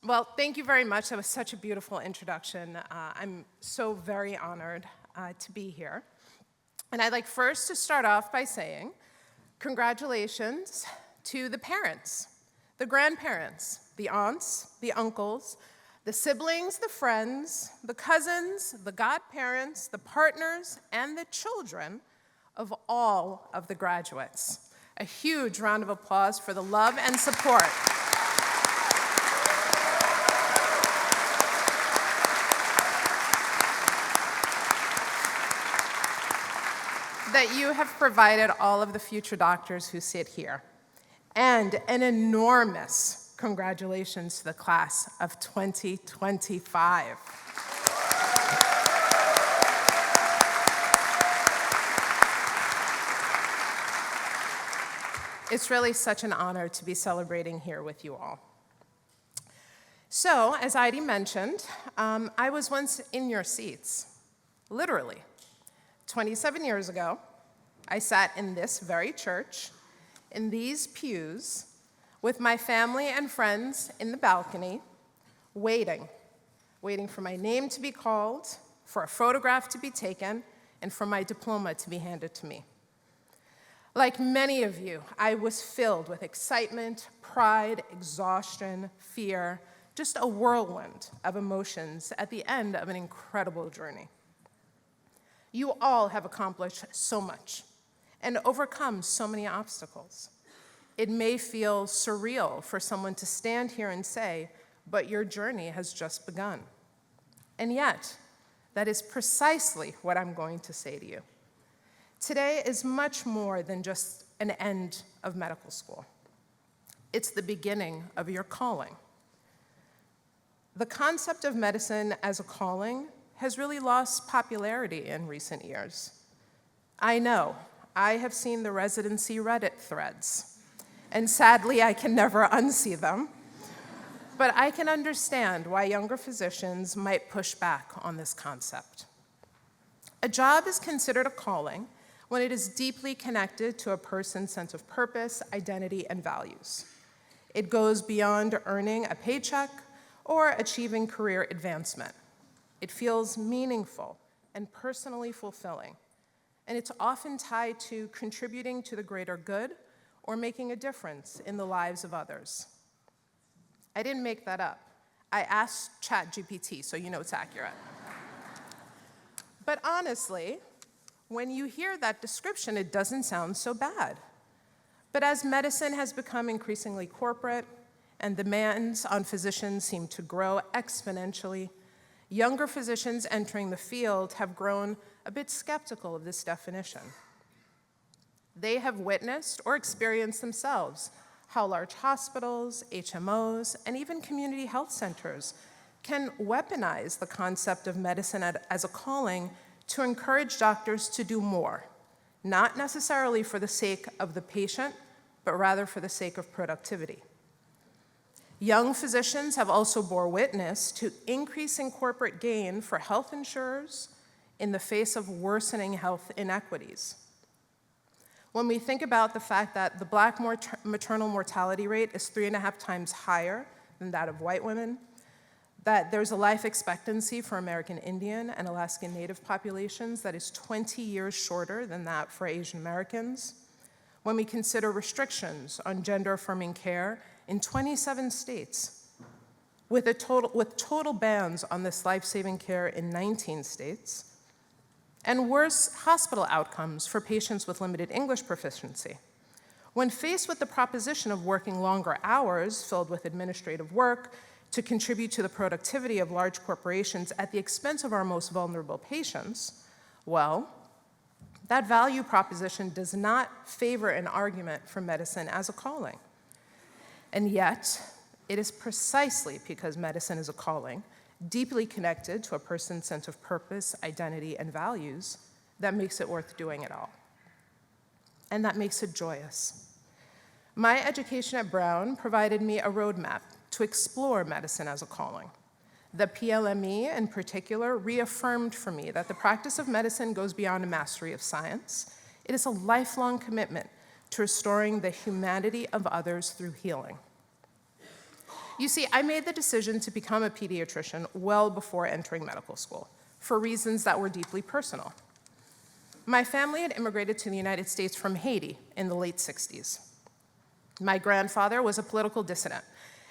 Well, thank you very much. That was such a beautiful introduction. I'm so very honored to be here. And I'd like first to start off by saying congratulations to the parents, the grandparents, the aunts, the uncles, the siblings, the friends, the cousins, the godparents, the partners, and the children of all of the graduates. A huge round of applause for the love and support that you have provided all of the future doctors who sit here. And an enormous congratulations to the class of 2025. It's really such an honor to be celebrating here with you all. So, as Heidi mentioned, I was once in your seats, literally. 27 years ago, I sat in this very church, in these pews, with my family and friends in the balcony, waiting for my name to be called, for a photograph to be taken, and for my diploma to be handed to me. Like many of you, I was filled with excitement, pride, exhaustion, fear, just a whirlwind of emotions at the end of an incredible journey. You all have accomplished so much and overcome so many obstacles. It may feel surreal for someone to stand here and say, but your journey has just begun. And yet, that is precisely what I'm going to say to you. Today is much more than just an end of medical school. It's the beginning of your calling. The concept of medicine as a calling has really lost popularity in recent years. I know, I have seen the residency Reddit threads, and sadly I can never unsee them, but I can understand why younger physicians might push back on this concept. A job is considered a calling when it is deeply connected to a person's sense of purpose, identity, and values. It goes beyond earning a paycheck or achieving career advancement. It feels meaningful and personally fulfilling, and it's often tied to contributing to the greater good or making a difference in the lives of others. I didn't make that up. I asked ChatGPT, so you know it's accurate. But honestly, when you hear that description, it doesn't sound so bad. But as medicine has become increasingly corporate and demands on physicians seem to grow exponentially, younger physicians entering the field have grown a bit skeptical of this definition. They have witnessed or experienced themselves how large hospitals, HMOs, and even community health centers can weaponize the concept of medicine as a calling to encourage doctors to do more, not necessarily for the sake of the patient, but rather for the sake of productivity. Young physicians have also bore witness to increasing corporate gain for health insurers in the face of worsening health inequities. When we think about the fact that the Black maternal mortality rate is 3.5 times higher than that of white women, that there's a life expectancy for American Indian and Alaskan Native populations that is 20 years shorter than that for Asian Americans, when we consider restrictions on gender-affirming care in 27 states, with total bans on this life-saving care in 19 states, and worse hospital outcomes for patients with limited English proficiency. When faced with the proposition of working longer hours filled with administrative work to contribute to the productivity of large corporations at the expense of our most vulnerable patients, well, that value proposition does not favor an argument for medicine as a calling. And yet, it is precisely because medicine is a calling, deeply connected to a person's sense of purpose, identity, and values, that makes it worth doing it all. And that makes it joyous. My education at Brown provided me a roadmap to explore medicine as a calling. The PLME, in particular, reaffirmed for me that the practice of medicine goes beyond a mastery of science. It is a lifelong commitment to restoring the humanity of others through healing. You see, I made the decision to become a pediatrician well before entering medical school, for reasons that were deeply personal. My family had immigrated to the United States from Haiti in the late 60s. My grandfather was a political dissident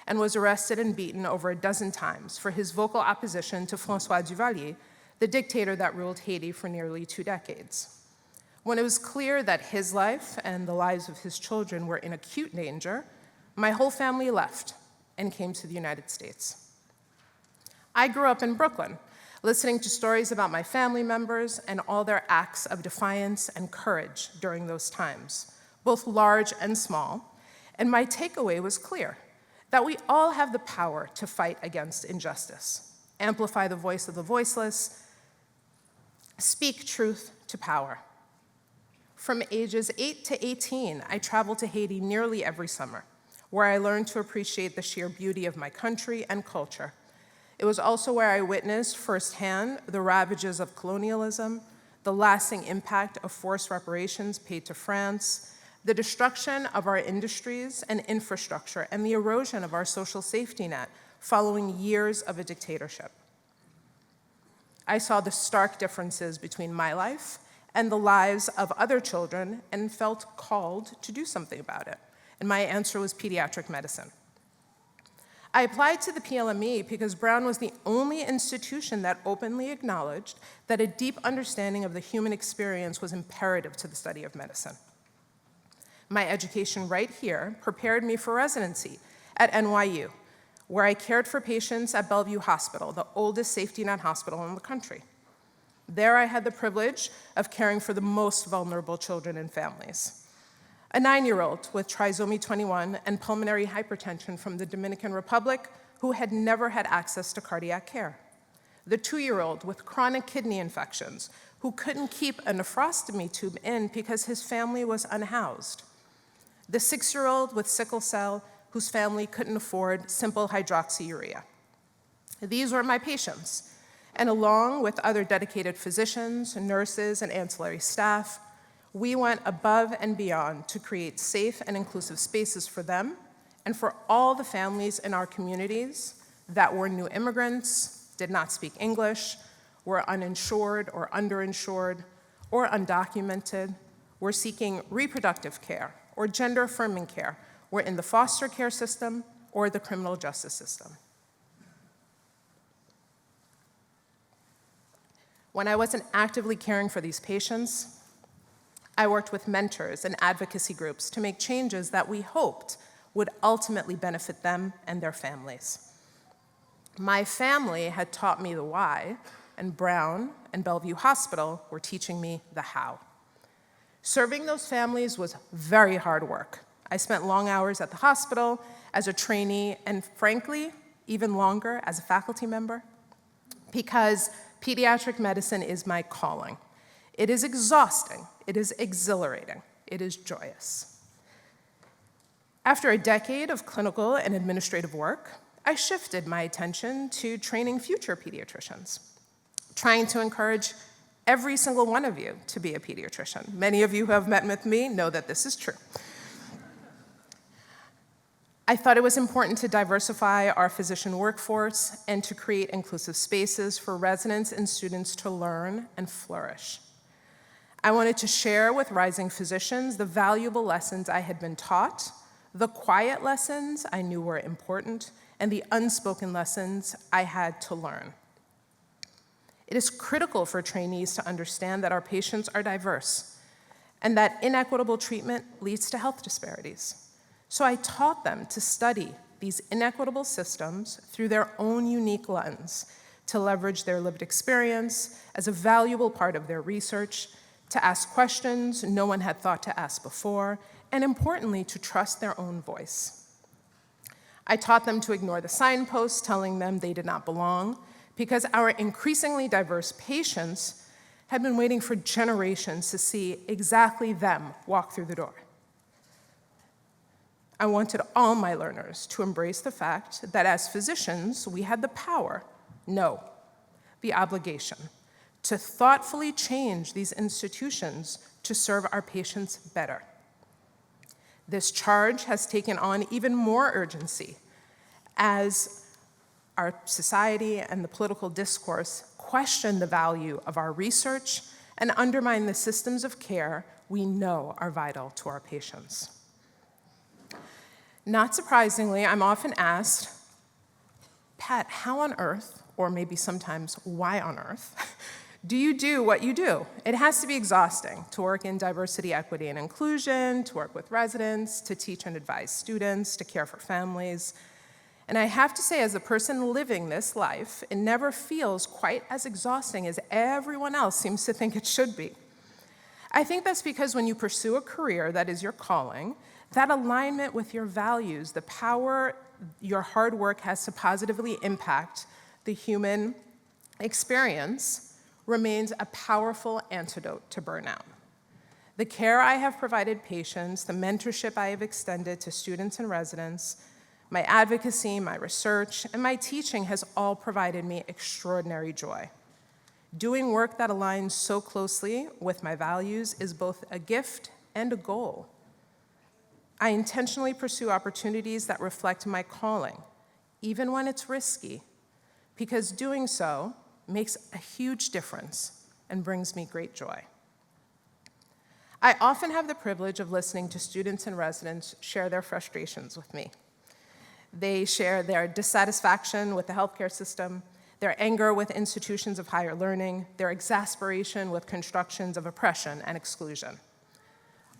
and was arrested and beaten over a dozen times for his vocal opposition to François Duvalier, the dictator that ruled Haiti for nearly 2 decades. When it was clear that his life and the lives of his children were in acute danger, my whole family left and came to the United States. I grew up in Brooklyn, listening to stories about my family members and all their acts of defiance and courage during those times, both large and small, and my takeaway was clear, that we all have the power to fight against injustice, amplify the voice of the voiceless, speak truth to power. From ages 8 to 18, I traveled to Haiti nearly every summer, where I learned to appreciate the sheer beauty of my country and culture. It was also where I witnessed firsthand the ravages of colonialism, the lasting impact of forced reparations paid to France, the destruction of our industries and infrastructure, and the erosion of our social safety net following years of a dictatorship. I saw the stark differences between my life and the lives of other children and felt called to do something about it. And my answer was pediatric medicine. I applied to the PLME because Brown was the only institution that openly acknowledged that a deep understanding of the human experience was imperative to the study of medicine. My education right here prepared me for residency at NYU, where I cared for patients at Bellevue Hospital, the oldest safety net hospital in the country. There I had the privilege of caring for the most vulnerable children and families. A 9-year-old with trisomy 21 and pulmonary hypertension from the Dominican Republic who had never had access to cardiac care. The 2-year-old with chronic kidney infections who couldn't keep a nephrostomy tube in because his family was unhoused. The 6-year-old with sickle cell whose family couldn't afford simple hydroxyurea. These were my patients, and along with other dedicated physicians, nurses, and ancillary staff, we went above and beyond to create safe and inclusive spaces for them and for all the families in our communities that were new immigrants, did not speak English, were uninsured or underinsured, or undocumented, were seeking reproductive care or gender-affirming care, were in the foster care system or the criminal justice system. When I wasn't actively caring for these patients, I worked with mentors and advocacy groups to make changes that we hoped would ultimately benefit them and their families. My family had taught me the why, and Brown and Bellevue Hospital were teaching me the how. Serving those families was very hard work. I spent long hours at the hospital as a trainee, and frankly, even longer as a faculty member, because pediatric medicine is my calling. It is exhausting, it is exhilarating, it is joyous. After a decade of clinical and administrative work, I shifted my attention to training future pediatricians, trying to encourage every single one of you to be a pediatrician. Many of you who have met with me know that this is true. I thought it was important to diversify our physician workforce and to create inclusive spaces for residents and students to learn and flourish. I wanted to share with rising physicians the valuable lessons I had been taught, the quiet lessons I knew were important, and the unspoken lessons I had to learn. It is critical for trainees to understand that our patients are diverse and that inequitable treatment leads to health disparities. So I taught them to study these inequitable systems through their own unique lens, to leverage their lived experience as a valuable part of their research, to ask questions no one had thought to ask before, and importantly, to trust their own voice. I taught them to ignore the signposts telling them they did not belong, because our increasingly diverse patients had been waiting for generations to see exactly them walk through the door. I wanted all my learners to embrace the fact that as physicians, we had the power, no, the obligation, to thoughtfully change these institutions to serve our patients better. This charge has taken on even more urgency as our society and the political discourse question the value of our research and undermine the systems of care we know are vital to our patients. Not surprisingly, I'm often asked, Pat, how on earth, or maybe sometimes why on earth, do you do what you do? It has to be exhausting to work in diversity, equity, and inclusion, to work with residents, to teach and advise students, to care for families. And I have to say, as a person living this life, it never feels quite as exhausting as everyone else seems to think it should be. I think that's because when you pursue a career that is your calling, that alignment with your values, the power your hard work has to positively impact the human experience, remains a powerful antidote to burnout. The care I have provided patients, the mentorship I have extended to students and residents, my advocacy, my research, and my teaching has all provided me extraordinary joy. Doing work that aligns so closely with my values is both a gift and a goal. I intentionally pursue opportunities that reflect my calling, even when it's risky, because doing so makes a huge difference and brings me great joy. I often have the privilege of listening to students and residents share their frustrations with me. They share their dissatisfaction with the healthcare system, their anger with institutions of higher learning, their exasperation with constructions of oppression and exclusion.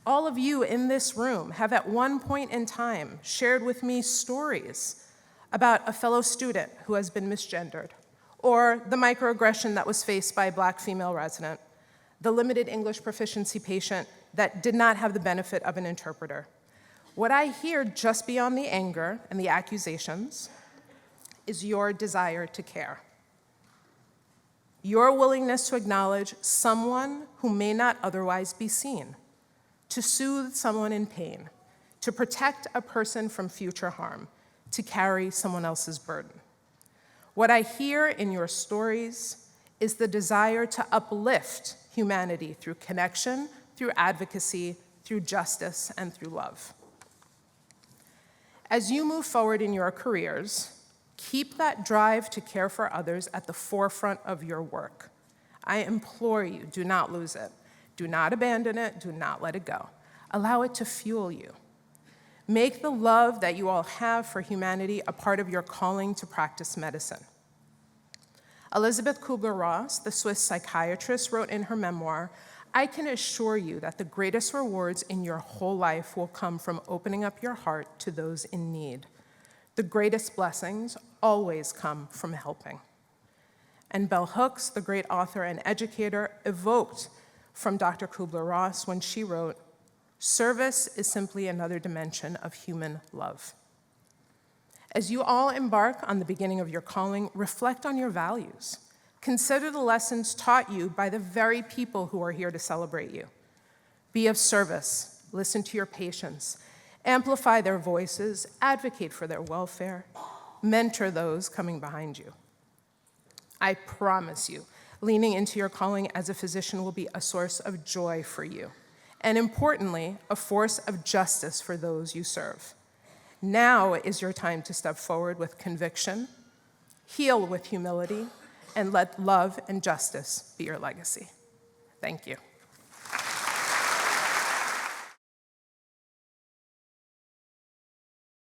All of you in this room have at one point in time shared with me stories about a fellow student who has been misgendered, or the microaggression that was faced by a Black female resident, the limited English proficiency patient that did not have the benefit of an interpreter. What I hear just beyond the anger and the accusations is your desire to care. Your willingness to acknowledge someone who may not otherwise be seen, to soothe someone in pain, to protect a person from future harm, to carry someone else's burden. What I hear in your stories is the desire to uplift humanity through connection, through advocacy, through justice, and through love. As you move forward in your careers, keep that drive to care for others at the forefront of your work. I implore you, do not lose it. Do not abandon it, do not let it go. Allow it to fuel you. Make the love that you all have for humanity a part of your calling to practice medicine. Elizabeth Kubler-Ross, the Swiss psychiatrist, wrote in her memoir, "I can assure you that the greatest rewards in your whole life will come from opening up your heart to those in need. The greatest blessings always come from helping." And Bell Hooks, the great author and educator, evoked from Dr. Kubler-Ross when she wrote, "Service is simply another dimension of human love." As you all embark on the beginning of your calling, reflect on your values. Consider the lessons taught you by the very people who are here to celebrate you. Be of service, listen to your patients, amplify their voices, advocate for their welfare, mentor those coming behind you. I promise you, leaning into your calling as a physician will be a source of joy for you, and importantly, a force of justice for those you serve. Now is your time to step forward with conviction, heal with humility, and let love and justice be your legacy. Thank you.